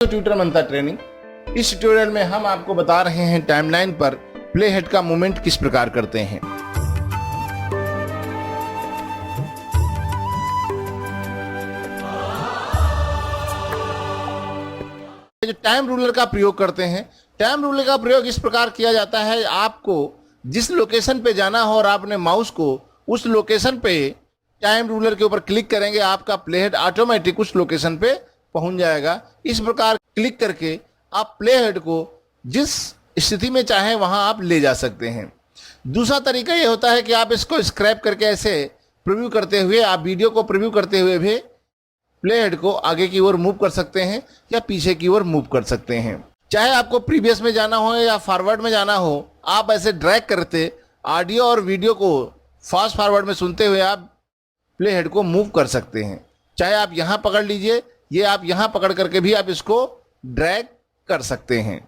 Tutor मंता training. इस tutorial में हम आपको बता रहे हैं टाइमलाइन पर प्ले हेड का मूवमेंट किस प्रकार करते हैं। जो टाइम रूलर का प्रयोग करते हैं, टाइम रूलर का प्रयोग इस प्रकार किया जाता है, आपको जिस लोकेशन पे जाना हो और आपने माउस को उस लोकेशन पे टाइम रूलर के ऊपर क्लिक करेंगे, आपका प्ले हेड ऑटोमेटिक उस लोकेशन पे पहुंच जाएगा। इस प्रकार क्लिक करके आप प्ले हेड को जिस स्थिति में चाहें वहां आप ले जा सकते हैं। दूसरा तरीका ये होता है कि आप इसको स्क्रैप करके ऐसे प्रीव्यू करते हुए, आप वीडियो को प्रीव्यू करते हुए भी प्ले हेड को आगे की ओर मूव कर सकते हैं या पीछे की ओर मूव कर सकते हैं। चाहे आपको प्रीवियस में जाना हो या फॉरवर्ड में जाना हो, आप ऐसे ड्रैग करते ऑडियो और वीडियो को फास्ट फॉरवर्ड में सुनते हुए आप प्ले हेड को मूव कर सकते हैं। चाहे आप यहाँ पकड़ लीजिए, ये आप यहाँ पकड़ करके भी आप इसको ड्रैग कर सकते हैं।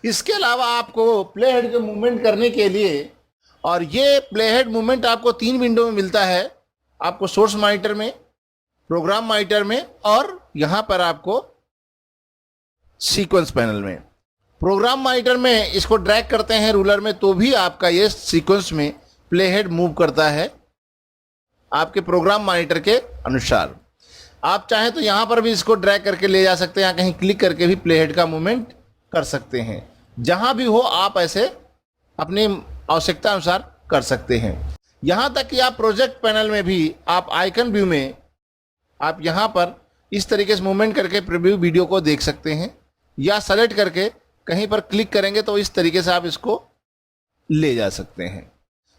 इसके अलावा आपको प्ले हेड के मूवमेंट करने के लिए, और ये प्ले हेड मूवमेंट आपको 3 विंडो में मिलता है, आपको सोर्स मॉनिटर में, प्रोग्राम मॉनिटर में और यहाँ पर आपको सीक्वेंस पैनल में। प्रोग्राम मॉनिटर में इसको ड्रैग करते हैं रूलर में तो भी आपका ये सीक्वेंस में प्ले हेड मूव करता है आपके प्रोग्राम मॉनिटर के अनुसार। आप चाहें तो यहाँ पर भी इसको ड्रैग करके ले जा सकते हैं, या कहीं क्लिक करके भी प्ले हेड का मूवमेंट कर सकते हैं। जहाँ भी हो आप ऐसे अपनी आवश्यकता अनुसार कर सकते हैं। यहाँ तक कि आप प्रोजेक्ट पैनल में भी आप आइकन व्यू में आप यहाँ पर इस तरीके से मूवमेंट करके प्रीव्यू वीडियो को देख सकते हैं, या सेलेक्ट करके कहीं पर क्लिक करेंगे तो इस तरीके से आप इसको ले जा सकते हैं।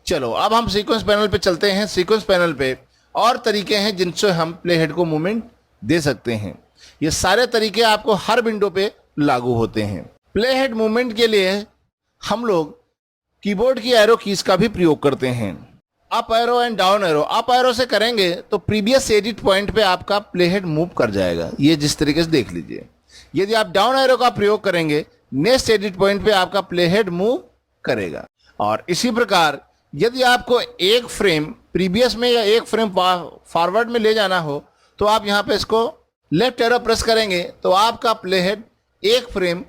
चलो अब हम सीक्वेंस पैनल पे चलते हैं। सीक्वेंस पैनल पे और तरीके हैं जिनसे हम प्ले हेड को मूवमेंट दे सकते हैं। ये सारे तरीके आपको हर विंडो पे लागू होते हैं। प्ले हेड मूवमेंट के लिए हम लोग कीबोर्ड की एरो कीज का भी प्रयोग करते हैं। Up arrow and down arrow. Up arrow से करेंगे तो प्रीवियस एडिट पॉइंट पे आपका प्ले हेड मूव कर जाएगा, ये जिस तरीके से देख लीजिए। यदि आप डाउन एरो का प्रयोग करेंगे, नेक्स्ट एडिट पॉइंट पे आपका प्ले हेड मूव करेगा। और इसी प्रकार यदि आपको एक फ्रेम प्रीवियस में या एक फ्रेम फॉरवर्ड में ले जाना हो, तो आप यहाँ पे इसको लेफ्ट एरो प्रेस करेंगे तो आपका प्ले हेड एक फ्रेम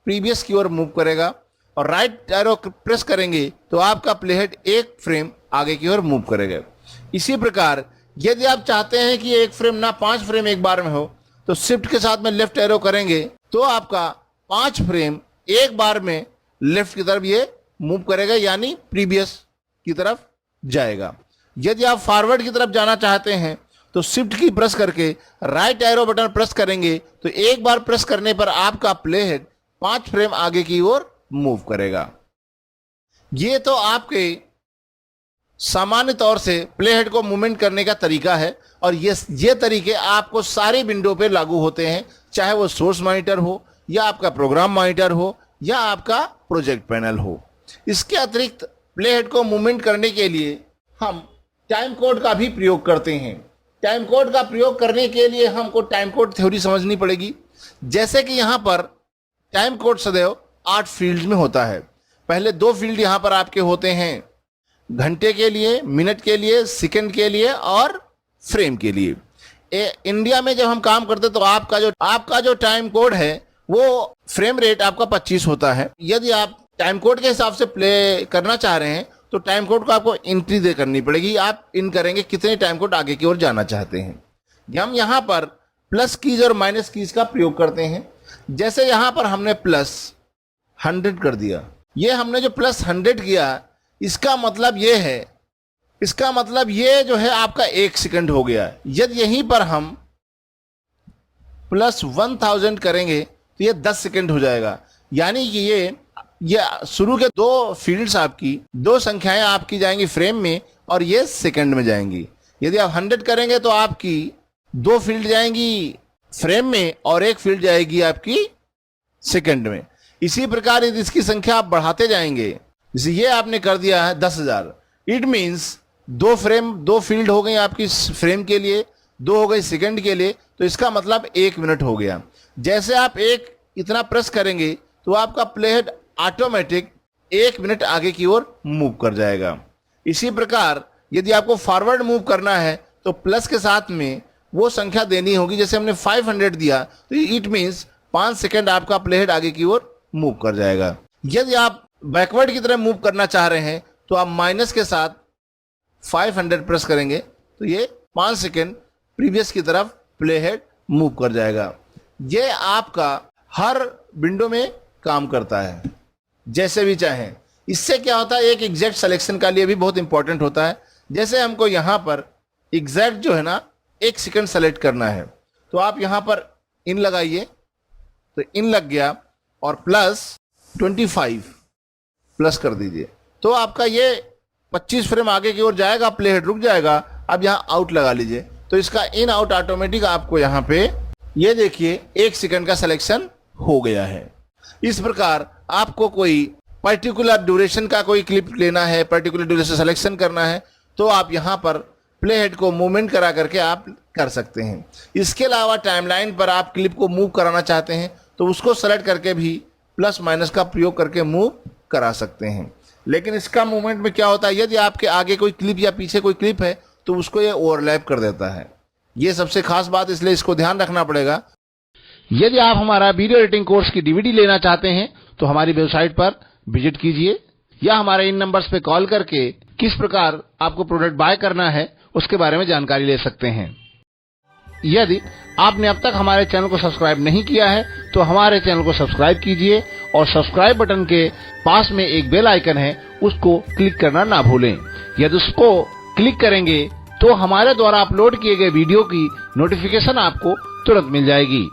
प्रीवियस की ओर मूव करेगा, और राइट एरो प्रेस करेंगे तो आपका प्ले हेड एक फ्रेम आगे की ओर मूव करेगा। इसी प्रकार यदि आप चाहते हैं कि एक फ्रेम ना 5 फ्रेम एक बार में हो, तो शिफ्ट के साथ में लेफ्ट एरो करेंगे तो आपका 5 फ्रेम एक बार में लेफ्ट की तरफ ये मूव करेगा, यानी प्रीवियस की तरफ जाएगा। यदि आप फॉरवर्ड की तरफ जाना चाहते हैं तो शिफ्ट की प्रेस करके राइट एरो बटन प्रेस करेंगे तो एक बार प्रेस करने पर आपका प्ले हेड 5 फ्रेम आगे की ओर मूव करेगा। ये तो आपके सामान्य तौर से प्ले हेड को मूवमेंट करने का तरीका है, और ये तरीके आपको सारी विंडो पे लागू होते हैं, चाहे वो सोर्स मॉनिटर हो या आपका प्रोग्राम मॉनिटर हो या आपका प्रोजेक्ट पैनल हो। इसके अतिरिक्त प्ले हेड को मूवमेंट करने के लिए हम टाइम कोड का भी प्रयोग करते हैं। टाइम कोड का प्रयोग करने के लिए हमको टाइम कोड थ्योरी समझनी पड़ेगी। जैसे कि यहाँ पर टाइम कोड सदैव 8 फील्ड में होता है। पहले 2 फील्ड यहाँ पर आपके होते हैं, घंटे के लिए, मिनट के लिए, सेकंड के लिए और फ्रेम के लिए। इंडिया में जब हम काम करते तो आपका जो टाइम कोड है वो फ्रेम रेट आपका 25 होता है। यदि आप टाइम कोड के हिसाब से प्ले करना चाह रहे हैं तो टाइम कोड को आपको एंट्री दे करनी पड़ेगी। आप इन करेंगे कितने टाइम कोड आगे की ओर जाना चाहते हैं। हम यहाँ पर प्लस कीज और माइनस कीज का प्रयोग करते हैं। जैसे यहाँ पर हमने प्लस 100 कर दिया, ये हमने जो प्लस 100 किया, इसका मतलब ये जो है आपका 1 सेकंड हो गया। यदि यहीं पर हम प्लस 1000 करेंगे तो ये 10 सेकंड हो जाएगा। यानी कि ये शुरू के 2 फील्ड्स आपकी 2 संख्याएं आपकी जाएंगी फ्रेम में, और ये सेकंड में जाएंगी। यदि आप 100 करेंगे तो आपकी 2 फील्ड जाएंगी फ्रेम में और 1 फील्ड जाएगी आपकी सेकंड में। इसी प्रकार यदि इसकी संख्या आप बढ़ाते जाएंगे, जैसे ये आपने कर दिया है 10,000, इट मीन्स 2 फील्ड हो गई आपकी फ्रेम के लिए, 2 हो गई सेकंड के लिए, तो इसका मतलब 1 मिनट हो गया। जैसे आप इतना प्रेस करेंगे तो आपका प्ले हेड ऑटोमेटिक 1 मिनट आगे की ओर मूव कर जाएगा। इसी प्रकार यदि आपको फॉरवर्ड मूव करना है तो प्लस के साथ में वो संख्या देनी होगी। जैसे हमने 500 दिया तो इट मीन्स 5 सेकंड आपका प्लेहेड आगे की ओर मूव कर जाएगा। यदि आप बैकवर्ड की तरफ मूव करना चाह रहे हैं तो आप माइनस के साथ 500 प्रेस करेंगे तो ये 5 सेकंड प्रीवियस की तरफ प्लेहेड मूव कर जाएगा। ये आपका हर विंडो में काम करता है, जैसे भी चाहें। इससे क्या होता है, एक एग्जैक्ट सिलेक्शन का लिए भी बहुत इंपॉर्टेंट होता है। जैसे हमको यहाँ पर एग्जैक्ट जो है ना 1 सेकंड सेलेक्ट करना है तो आप यहाँ पर इन लगाइए तो इन लग गया और प्लस 25 प्लस कर दीजिए तो आपका ये 25 फ्रेम आगे की ओर जाएगा, प्लेहेड रुक जाएगा। अब यहाँ आउट लगा लीजिए तो इसका इन आउट ऑटोमेटिक आपको यहाँ पे ये देखिए 1 सेकंड का सिलेक्शन हो गया है। इस प्रकार आपको कोई पर्टिकुलर ड्यूरेशन का कोई क्लिप लेना है, पर्टिकुलर ड्यूरेशन सिलेक्शन करना है तो आप यहाँ पर प्लेहेड को मूवमेंट करा करके आप कर सकते हैं। इसके अलावा टाइमलाइन पर आप क्लिप को मूव कराना चाहते हैं तो उसको सेलेक्ट करके भी प्लस माइनस का प्रयोग करके मूव करा सकते हैं। लेकिन इसका मूवमेंट में क्या होता है, यदि आपके आगे कोई क्लिप या पीछे कोई क्लिप है तो उसको ये ओवरलैप कर देता है। ये सबसे खास बात, इसलिए इसको ध्यान रखना पड़ेगा। यदि आप हमारा वीडियो एडिटिंग कोर्स की डीवीडी लेना चाहते हैं तो हमारी वेबसाइट पर विजिट कीजिए या हमारे इन नंबर्स पे कॉल करके किस प्रकार आपको प्रोडक्ट बाय करना है उसके बारे में जानकारी ले सकते हैं। यदि आपने अब तक हमारे चैनल को सब्सक्राइब नहीं किया है तो हमारे चैनल को सब्सक्राइब कीजिए और सब्सक्राइब बटन के पास में एक बेल आइकन है उसको क्लिक करना ना भूलें। यदि उसको क्लिक करेंगे तो हमारे द्वारा अपलोड किए गए वीडियो की नोटिफिकेशन आपको तुरंत मिल जाएगी।